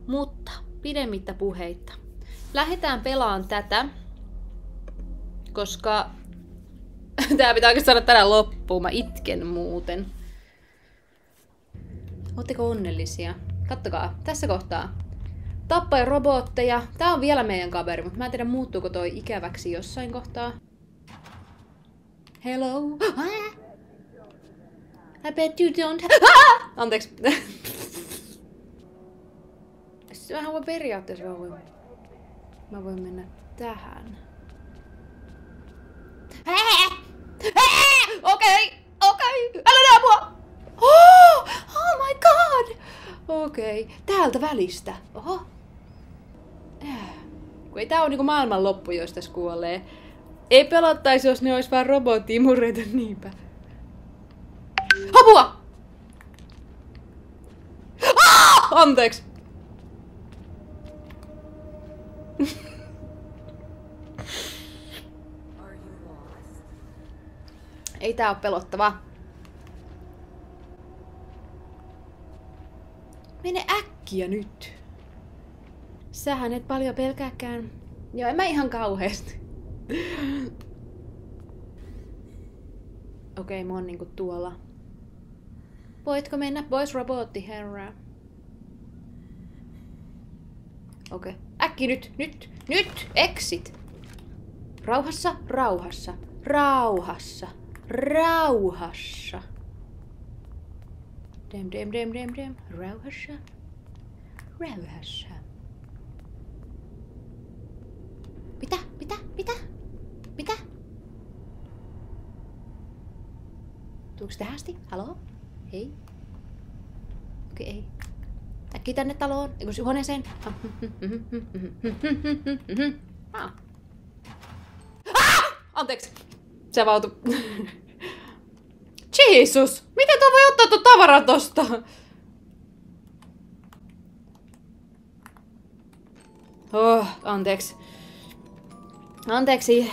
Mutta pidemmittä puheitta. Lähdetään pelaan tätä, koska tää pitää oikeesti saada tänään loppuun. Mä itken muuten. Ootteko onnellisia? Kattokaa, tässä kohtaa. Tappai robotteja. Tää on vielä meidän kaveri, mutta mä en tiedä muuttuuko toi ikäväksi jossain kohtaa. Hello? I bet you don't... Anteeksi. Mä voin periaatteessa mä voin mennä tähän. Okei. Älä näe mua! Oh my god! Okei. Täältä välistä. Oho. Kun ei tää oo niinku maailman loppu, jos tässä kuolee. Ei pelattaisi, jos ne ois vaan robottimureita niinpä. Apua! Anteeksi. Ei tää oo pelottavaa. Mene äkkiä nyt. Sähän et paljon pelkääkään. Joo, en mä ihan kauheesti. Okei, mä oon niinku tuolla. Voitko mennä pois, robotti herra? Okei. Äkki nyt! Exit! Rauhassa. Dem. Rauhassa. Mitä? Tuuks tähän asti? Haloo? Hei? Okei, ei. Äkkiä tänne taloon. Eiku huoneeseen. Anteeksi. Se avautui. Jeesus! Miten tuo voi ottaa tuon tavaran tosta? Anteeksi.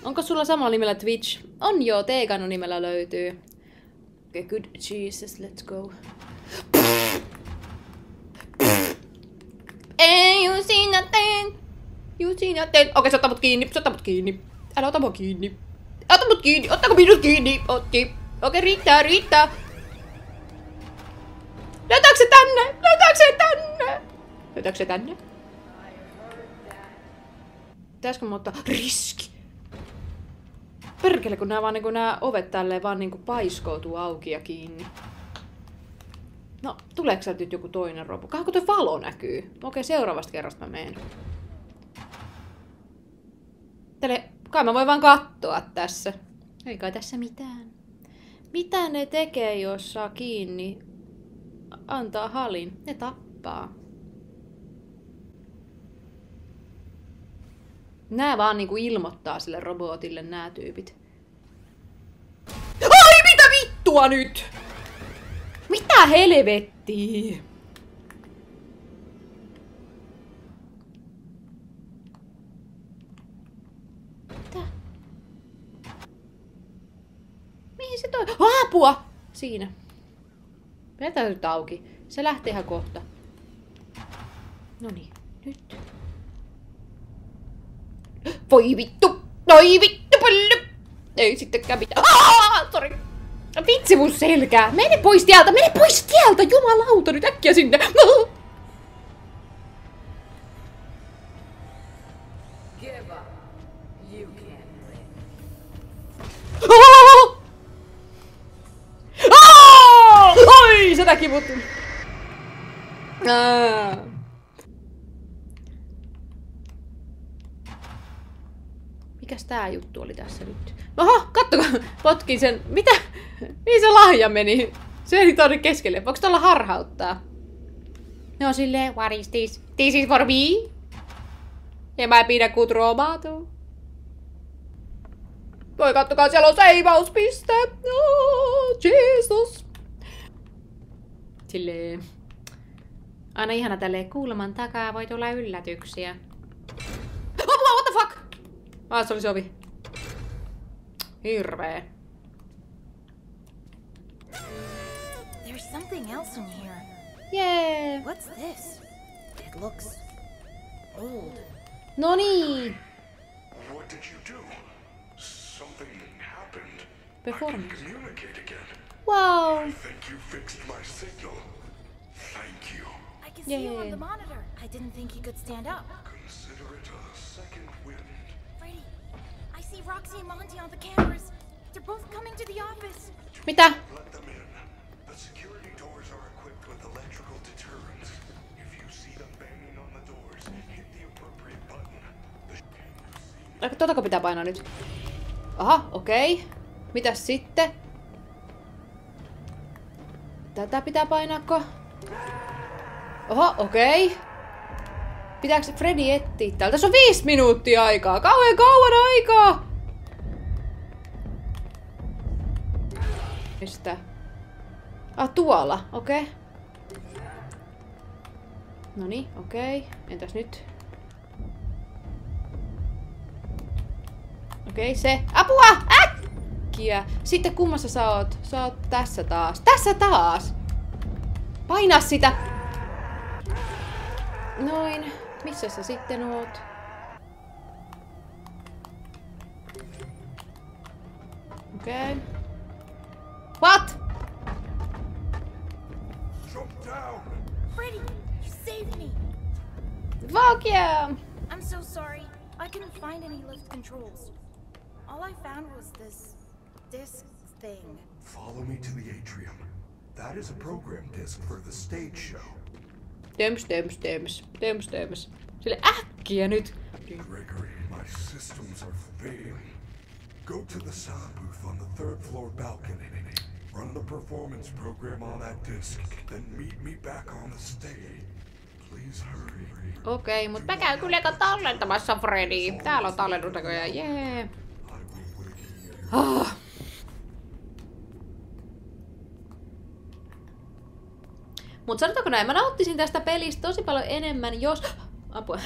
Onko sulla samalla nimellä Twitch? On joo, Teekannon nimellä löytyy. Okay, good Jesus, let's go. Ei, you siinä teen. Okei, se ottaa mut kiinni. Älä ota mua kiinni. Ottaako minut kiinni? Otti. Okei, riittää. Löytääkö se tänne? Pitäisikö mä ottaa riski? Perkele, kun nää ovet tälleen vaan niinku paiskoutuu auki ja kiinni. No, tuleeko sieltä nyt joku toinen robo? Kahanko toi valo näkyy? Okei, seuraavasta kerrasta mä menen. Kai mä voin vaan katsoa tässä. Ei kai tässä mitään. Mitä ne tekee, jos saa kiinni? Antaa halin. Ne tappaa. Nää vaan niinku ilmoittaa sille robotille nää tyypit. Ai mitä vittua nyt? Mitä helvettiä? Mitä? Mihin se toi? Apua! Siinä. Pidetään nyt auki. Se lähtee ihan kohta. Noniin, nyt. Voi vittu! Pölly! Ei sittenkään mitään. Sori. Vitsi mun selkää. Mene pois tieltä! Jumalauta, nyt äkkiä sinne! Oi, se näki mut. Mikäs tää juttu oli tässä nyt? Oho, kattokaa! Potkin sen. Mitä? Mihin se lahja meni? Se ei tonne keskelle. Voiko tuolla harhauttaa? No silleen, what is this? This is for me? Ja mä pidä kut robotu. Voi kattokaa, siellä on seivauspiste. Oh, Jeesus. Silleen. Aina ihana tälleen kuuleman takaa voi tulla yllätyksiä. Apua, what the fuck? Se oli sovi. Hirveä. There's something else in here. Yeah. What's this? looks old. No niin. What did you do? Something happened. Performance. Communicate again. Wow. I think you fixed my signal. Thank you. I can see you on Yay. the monitor. I didn't think you could stand up. Consider it a second wind. Freddy, I see Roxy and Monty on the cameras. They're both coming to the office. Mitä? Let them in. The security doors are equipped with electrical deterrents. If you see them banging on the doors, hit the appropriate button. Tuotako pitää painaa nyt? Aha, okei. Mitäs sitten? Tätä pitää painaako? Oho, okei. Pitääkö Freddy etsiä täällä? Tässä on 5 minuuttia aikaa. Kauan aikaa! Mistä? Tuolla. Okei. Noniin, okei. Entäs nyt? Okei, se. Apua! Äkkiä! Sitten kummassa sä oot? Sä oot tässä taas. Tässä taas! Paina sitä! Noin. Missä sä sitten oot? Okei. What? Jump down! Freddy, you saved me. Fuck yeah! I'm so sorry. I couldn't find any lift controls. All I found was this disc thing. Follow me to the atrium. That is a program disc for the stage show. Töms. Sille äkkiä nyt. Gregory, my systems are failing. Go to the sound booth on the 3rd floor balcony. Run the performance program on that disc, then meet me back on the stage. Please hurry. Okei, mut mä käyn kyllä tallentamassa Freddy. Täällä on tallennusnäköjä, jee. I will wait here. Mut sanotaanko näin, mä nauttisin tästä pelistä tosi paljon enemmän, jos... Apua.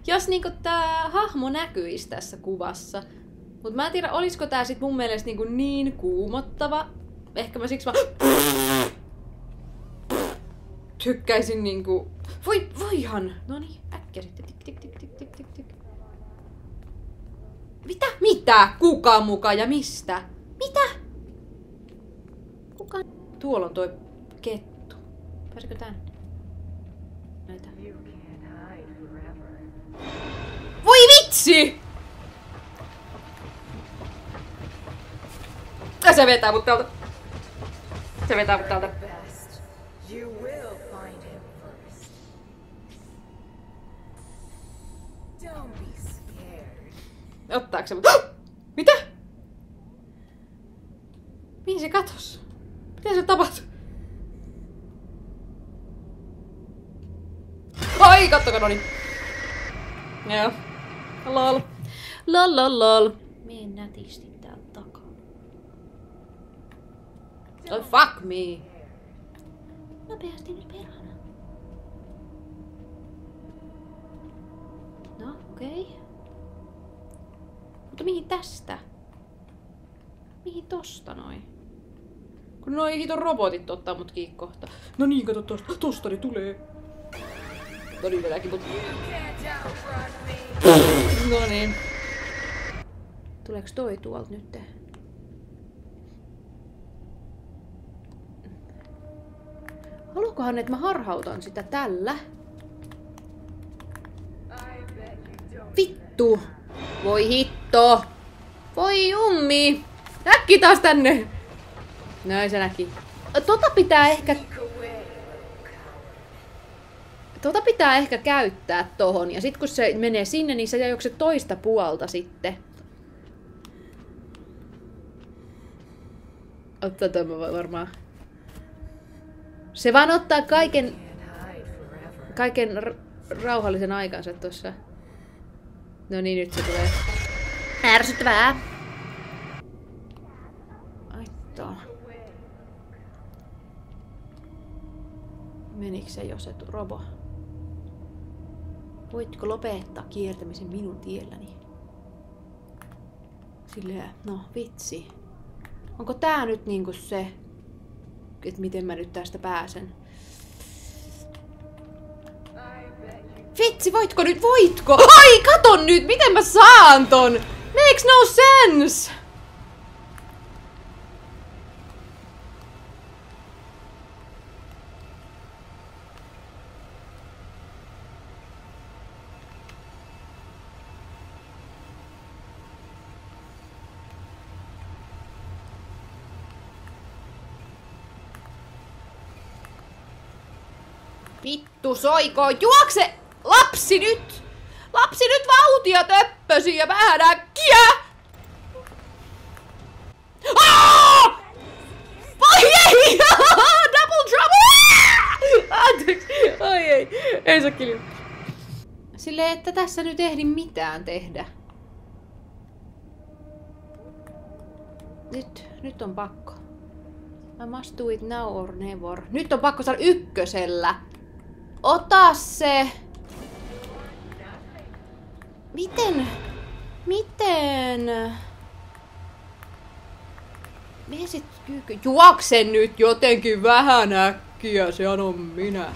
Jos niinku tää hahmo näkyisi tässä kuvassa. Mut mä en tiedä, olisiko tää sit mun mielestä niinku niin kuumottava. Ehkä mä siksi tykkäisin niinku... Voihan! Noniin, äkkiä sitten. Tik. Mitä? Kuka muka ja mistä? Mitä? Kuka? Tuolla on toi kettu. Pääsikö tänne? Näitä. Voi vitsi! Se vetää mut täältä. You will find him first. Don't be scared. Ottaako se mut? Mitä? Mihin se katos? Mitä se tapahtui? Ai, kattokaa noniin. Joo. Lol. Mene nätisti täältä takaa. Oh, fuck me. Nopeasti nyt perhana. No, okei. Mutta mihin tästä? Mihin tosta noin? Kun noi hiton robotit ottaa mut kiinni kohta. No niin, kato tosta. Tosta ne tulee. No niin, vetääkin mut. No niin. Tuleeks toi tuolta nyt? Haluukohan, että mä harhautan sitä tällä? Vittu! Voi hitto! Voi jummi! Äkki taas tänne! Näin se näki. Tota pitää ehkä käyttää tohon. Ja sit kun se menee sinne, niin se juokset toista puolta sitten. Ottaa tämä varmaan. Se vaan ottaa kaiken rauhallisen aikansa tossa. No niin, nyt se tulee. Ärsyttävää. Aittaa. Menikö se jo se robo? Voitko lopettaa kiertämisen minun tielläni? Silleen, no vitsi. Onko tää nyt niinku se, että miten mä nyt tästä pääsen? Vitsi, voitko nyt? Voitko? Ai, kato nyt! Miten mä saan ton? Makes no sense! Vittu soiko, juokse! Lapsi nyt! Lapsi nyt vauhtia töppösi ja vähän äkkiä! Aaaa! Ai ei! Double trouble! Anteeksi! Ai ei! Ei saa kilju. Silleen, että tässä nyt ehdi mitään tehdä. Nyt on pakko. I must do it now or never. Nyt on pakko saada ykkösellä. Ota se! Miten? Miesit kyky. Juokse nyt jotenkin vähän äkkiä, se on minä.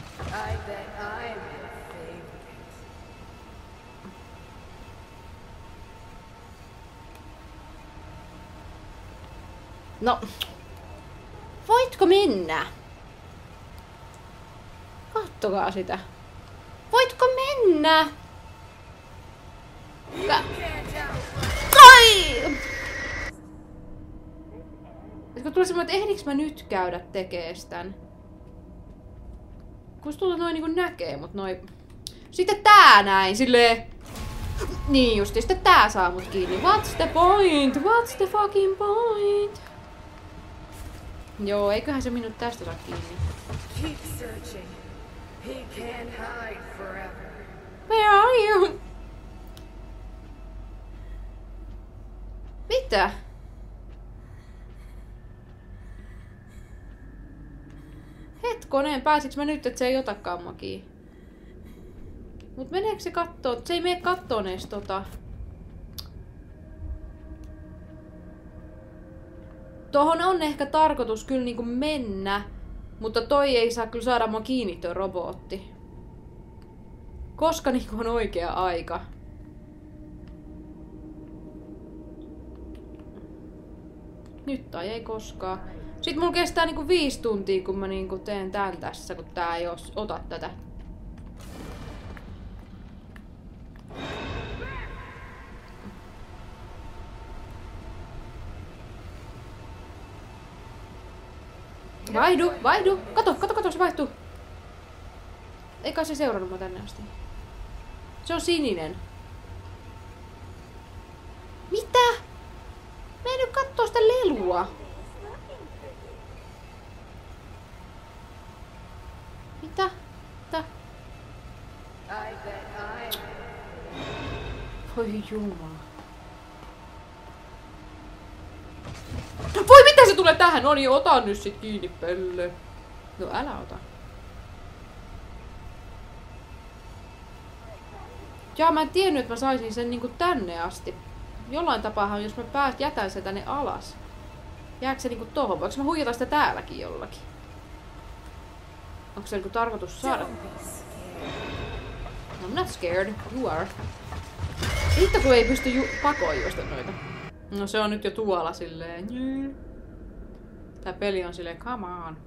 No. Voitko mennä? Kattokaa sitä. Voitko mennä? Ai! Kun tulee semmoinen, että ehdiks mä nyt käydä tekee tän? Kun tuolla noin niinku näkee, mut noi... Sitten tää näin, silleen... Niin justi, sitten tää saa mut kiinni. What's the point? What's the fucking point? Joo, eiköhän se minut tästä saa kiinni. Keep searching. He can't hide forever. Where are you? Mitä? Hetkonen, pääsiks mä nyt, että se ei otakaan makia? Mut meneekö se kattoo? Se ei mene kattoon ees tota. Tohon on ehkä tarkoitus kyllä niinku mennä, mutta toi ei saa kyllä saada mua kiinni toi robotti. Koska niinku on oikea aika. Nyt tai ei koskaan. Sitten mulla kestää niinku 5 tuntia, kun mä niinku teen tän tässä, kun tää ei ota tätä. Vaihdu! Kato, se vaihtuu. Eikä se seurannut mä tänne asti. Se on sininen. Mitä? Mä en nyt kattoo sitä lelua. Mitä? Voi jumala. Voi mitä se tulee tähän? No niin, ota nyt sit kiinni, Pelle. No älä ota. Jaa, mä en tiennyt, että mä saisin sen niinku tänne asti. Jollain tapaahan, jos mä jätän sen tänne alas. Jääkö se niinku tohon? Voinko mä huijata sitä täälläkin jollakin? Onko se niinku tarkoitus saada? I'm not scared. You are. Hitto kun ei pysty pakoon juosta noita. No se on nyt jo tuolla silleen. Tää peli on silleen, come on.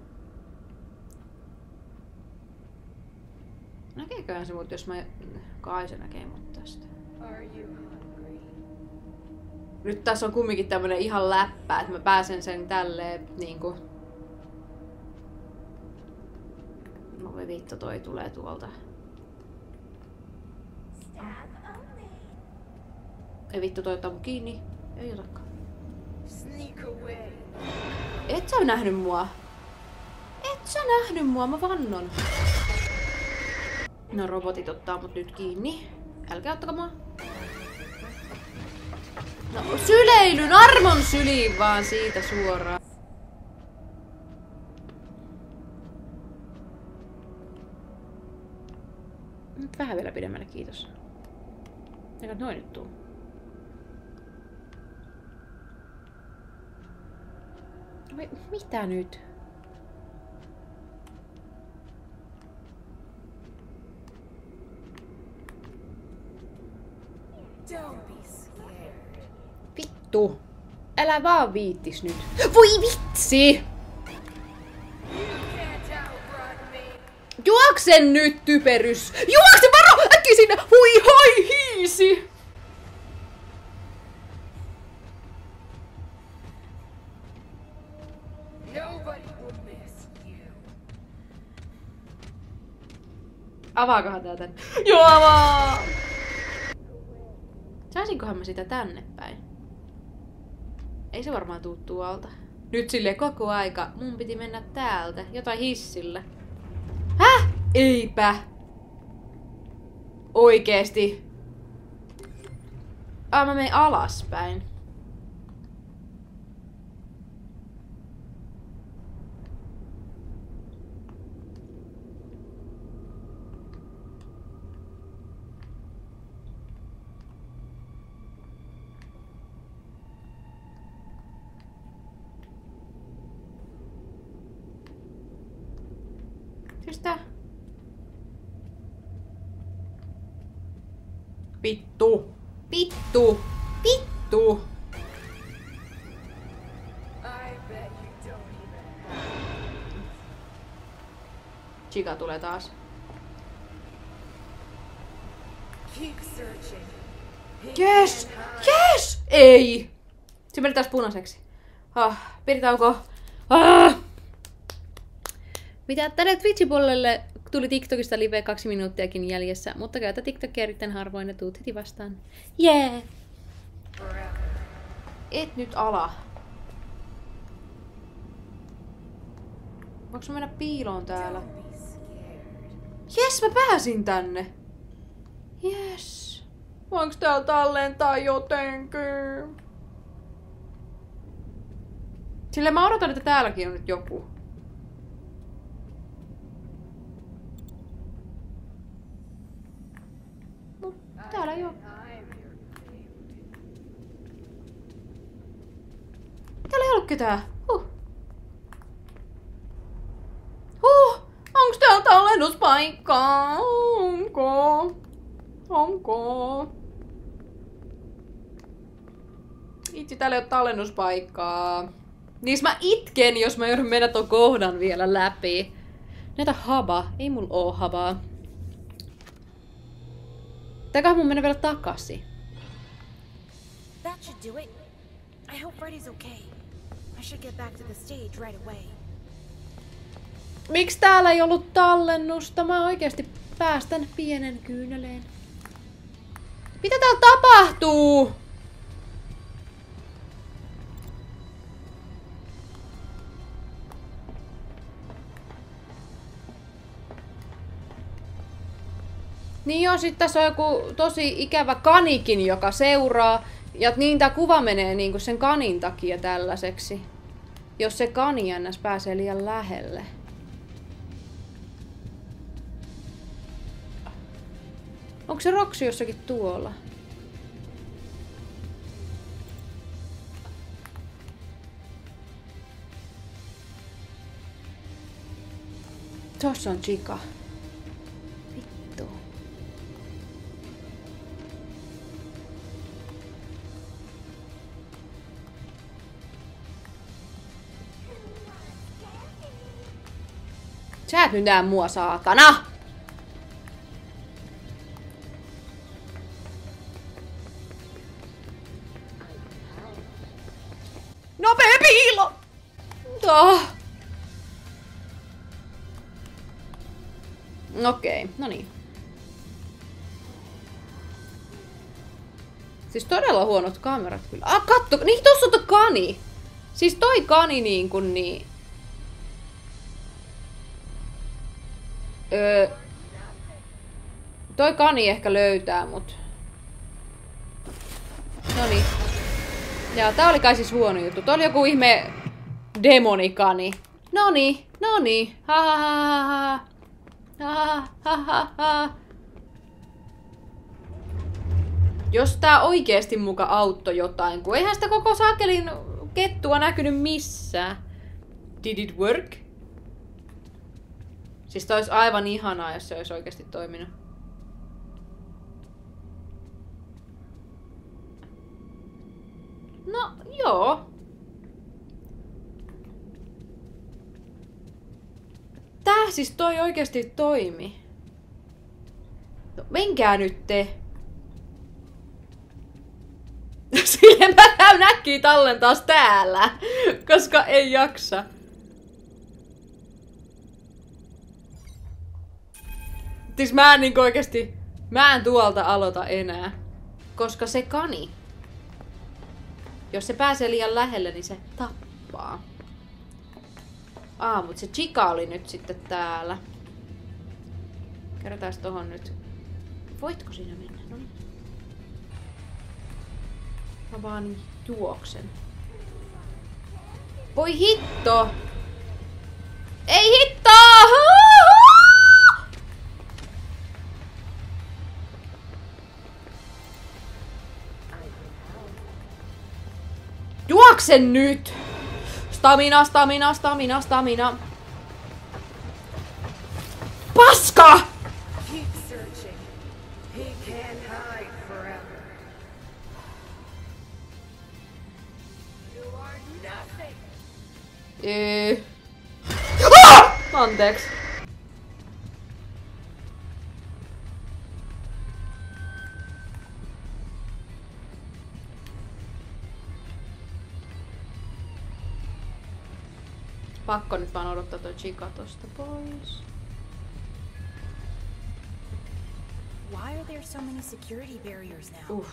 Näkeeköhän se mut, jos mä... Kai se näkee mut tästä. Nyt tässä on kumminkin tämmönen ihan läppä, että mä pääsen sen tälleen niinku... No voi vittu, toi tulee tuolta. Ei vittu, toi ottaa mun kiinni. Ei otakaan. Et sä nähnyt mua. Mä vannon. No robotit ottaa mut nyt kiinni. Älkää ottako mua. No syleilyn, armon syliin vaan siitä suoraan. Nyt vähän vielä pidemmälle, kiitos. Eikä noin nyt tuu. Mitä nyt? Don't be scared. Vittu. Älä vaan viittis nyt. Voi vitsi! You can't outrun me. Juoksen nyt, typerys! Juokse, varo! Äkki sinne! Hui hoi hiisi! Nobody will miss you. Avaakohan tää tän? Joo, avaa! Saisinkohan mä sitä tänne päin? Ei se varmaan tuu tuolta. Nyt silleen koko aika. Mun piti mennä täältä. Jotain hissillä. Häh? Eipä. Oikeesti. Mä menen alaspäin. Tää? Vittu! Vittu! Vittu! I bet you don't even. Chica tulee taas. Keep searching. Yes! Yes! Ei! Se meni taas punaiseksi. Pidetäänkö? Mitä tänne Twitch-puolelle tuli TikTokista live 2 minuuttiakin jäljessä, mutta käytä TikTokia erittäin harvoin ja tuut heti vastaan. Yeah! Et nyt ala. Voinko mä mennä piiloon täällä? Jes, mä pääsin tänne! Yes! Voinko täällä tallentaa jotenkin? Sille mä odotan, että täälläkin on nyt joku. No, täällä ei oo. Täällä ei ollut ketään. Onks täällä tallennuspaikkaa? Onko? Itse täällä ei oo tallennuspaikkaa. Niin mä itken, jos mä joudun mennä ton kohdan vielä läpi. Näitä haba. Ei mulla oo habaa. Tääköhän mun mennä vielä takaisin. That should do it. I hope Freddy's okay. I should get back to the stage right away. Miksi täällä ei ollut tallennusta? Mä oikeasti päästän pienen kyyneleen. Mitä täällä tapahtuu? Niin joo, sit tässä on joku tosi ikävä kanikin, joka seuraa. Ja niin tää kuva menee niinku sen kanin takia tällaiseksi. Jos se kani ns pääsee liian lähelle. Onko se Roxy jossakin tuolla? Tossa on Chica. Vittu. Sä et nyt näe mua, saatana! Nopea piilo! Okei, no niin. Siis todella huonot kamerat kyllä. Katso! Niin, tossa on toi kani! Siis toi kani niinku niin... Toi kani ehkä löytää mut. Noniin. Jaa, tää oli kai siis huono juttu. Toi oli joku ihme demonikani. Noniin. Ha. Jos tää oikeesti muka auttoi jotain, kun eihän sitä koko sakelin kettua näkynyt missään. Did it work? Siis toi olisi aivan ihanaa, jos se olisi oikeesti toiminut. No, joo. Tää siis toi oikeesti toimi. No, menkää nyt te. Siihen mä käyn äkkiä tallentaa täällä, koska ei jaksa. Siis mä en niinku oikeesti, mä en tuolta aloita enää. Koska se kani, jos se pääsee liian lähelle, niin se tappaa. Mut se Chica oli nyt sitten täällä. Kerrotaan tohon nyt. Voitko sinä mennä? No niin. Mä vaan juoksen. Voi hitto! Ei hitto! Juoksen nyt! Stamina, stamina, stamina, stamina. Paska! Keep searching. He can't hide forever. You are nothing. Anteeksi. Pakko nyt vaan odottaa toi Chica tosta pois. Why are there so many security barriers now?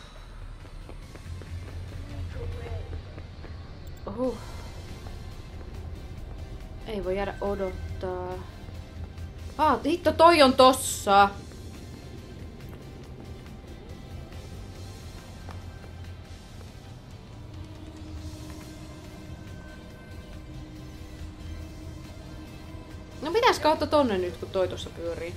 Ei voi jäädä odottaa. Hitto, toi on tossa. No mitäs kautta tonne nyt, kun toi tossa pyörii?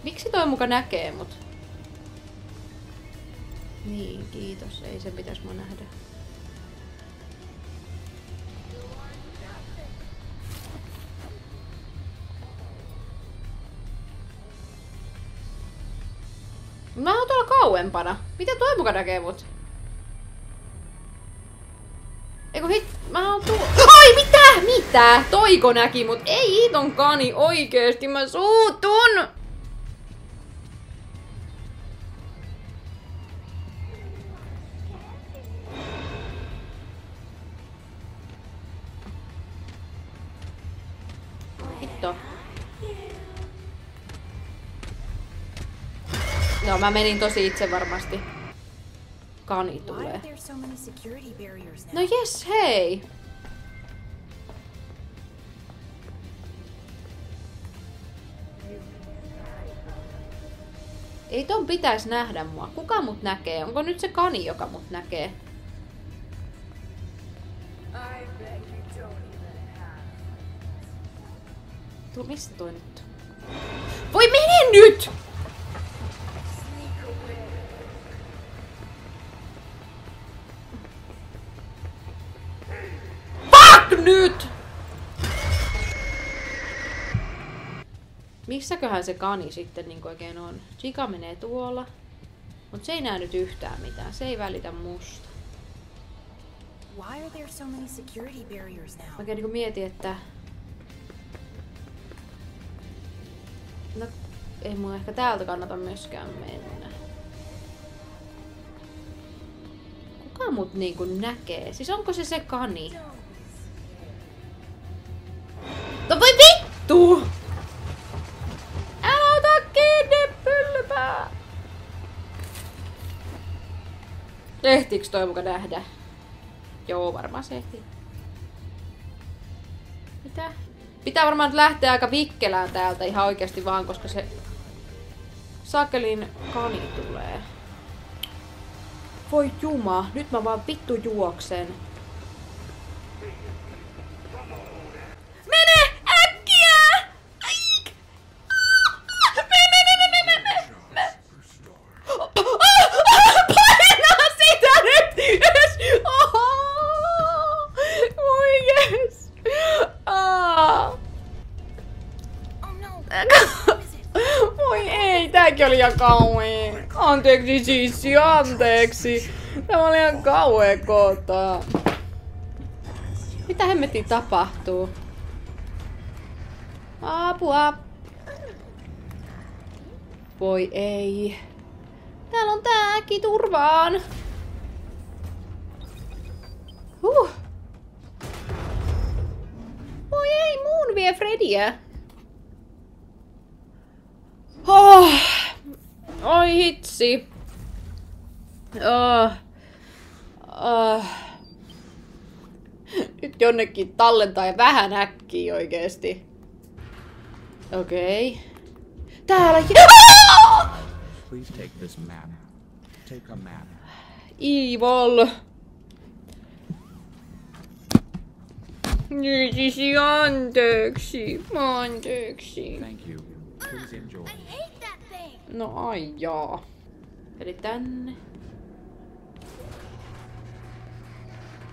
Miksi toi muka näkee mut? Niin, kiitos. Ei se pitäis mua nähdä. Mä oon tuolla kauempana. Mitä toi muka näkee mut? Eiku mä oon tuolla. Ai mitä? Mitä? Toiko näki mut? Ei hiton kani oikeesti, mä suutun! Hitto. Joo, mä menin tosi itse varmasti. Kani Why are tulee. there so many security barriers now? No jes, hei! Ei ton pitäis nähdä mua. Kuka mut näkee? Onko nyt se kani, joka mut näkee? I bet you don't even have. Mistä toi nyt? Voi mene nyt! Sneak away. Fuck nyt! Missäköhän se kani sitten niin oikein on? Chica menee tuolla. Mut se ei näe nyt yhtään mitään. Se ei välitä musta. Why are there so many security barriers now? Mä niin mietin, että... No, ei mun ehkä täältä kannata myöskään mennä. Kuka mut niinku näkee? Siis onko se kani? No voi vittu! Älä ota kiinni, pyllypää! Ehtiiks toi muka nähdä? Joo, varmaan se ehtii. Mitä? Pitää varmaan nyt lähteä aika vikkelään täältä ihan oikeasti vaan, koska se sakelin kani tulee. Voi juma, nyt mä vaan vittu juoksen. Mene äkkiä! Paina sitä nyt! Yes! Oho! Voi yes! ihan kauhea. Anteeksi sissi, anteeksi. Tämä oli ihan kauhea kohta. Mitä hemmettiin tapahtuu? Apua. Voi ei. Täällä on tää äkki turvaan. Voi ei, muun vie Freddyä. Oh. Oi hitsi. Nyt jonnekin tallentaa ja vähän äkkiä oikeesti. Okei. Täällä. Please take this map. Take a map. Evil. Sisi, anteeksi. Anteeksi. Thank you. Please enjoy. I hate that thing. No ai jaa. Eli tänne.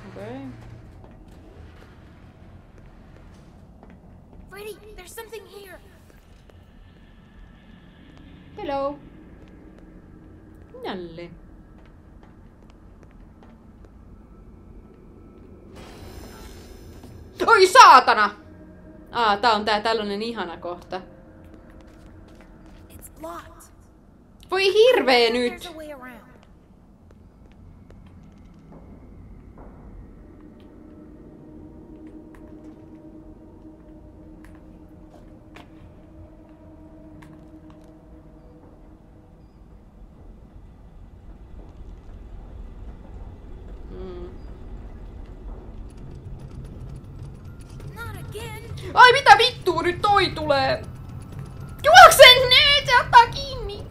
Okei. Freddy, there's something here. Hello. Nalle. Oi saatana! Tää on tällainen ihana kohta. It's locked. Voi hirveä There's nyt! a way around. Not again. Ai mitä vittua nyt toi tulee? Juoksen nyt! Se ottaa kiinni!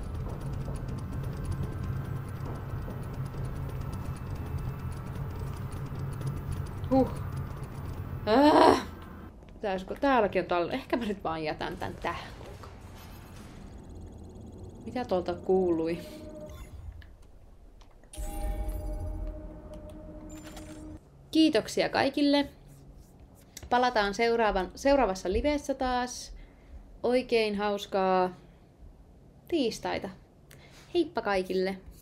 Pitäisikö täälläkin on tällä? Ehkä mä nyt vaan jätän tän tähän. Mitä tuolta kuului? Kiitoksia kaikille. Palataan seuraavassa livessä taas. Oikein hauskaa tiistaita. Heippa kaikille!